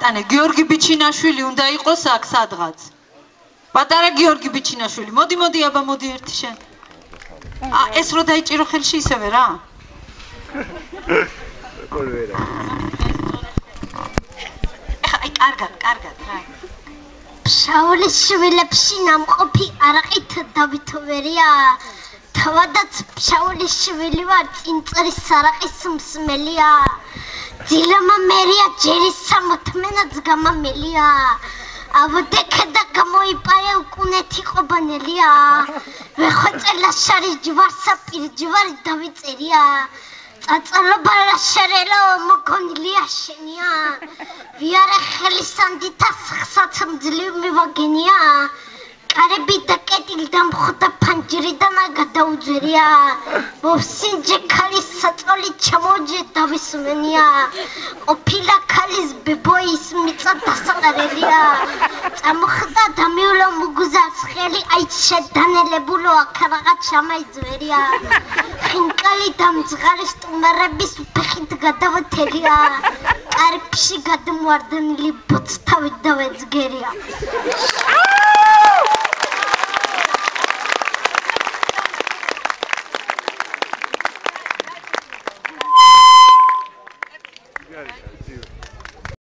ტანე გიორგი ბიჩინაშვილი უნდა იყოს აქ სადღაც. პატარა გიორგი ბიჩინაშვილი, მოდი აბა მოდი ერთი შენ. ეს რო დაიჭირო ხელში ისევე რა? აი კარგად რა. ფშაულის შვილებში ნამყოფი არაყით დავითოვერია. თავადაც ფშაულის შვილი ვარ, წინწრის არაყის მსმელია. ძილამა მერია ჯერის 60-მენაც გამამელია. აბოდექა და გამოიპარე უკუნეთი ყობანელია. ვეხვეწელა შარის ჯვარსა პირჯვარი დავიწერია. წაწალობა რა შერელო მოგონილია შენია. ვიარე ხელისანდითა სხსაც მძლივ მივაგენია. კარები და კეტილი დამხოდა ფანჯრიდან გადაუძვერია. მოვსინჯე ქალის საწოლი ჩამოჯე დავისმენია. ყოფილა ქალის ბებოის მიწა დასაყარელია. წამოხდა დამიულო მუგუზას ხელი აი შედანელებულო აქ რაღაც ჩამაიძვერია. ხინკალი დამძღარი სტუმარების ფეხით გადავთელია. კარებში გადმوارდნილი ბოცთავით დავეძგერია.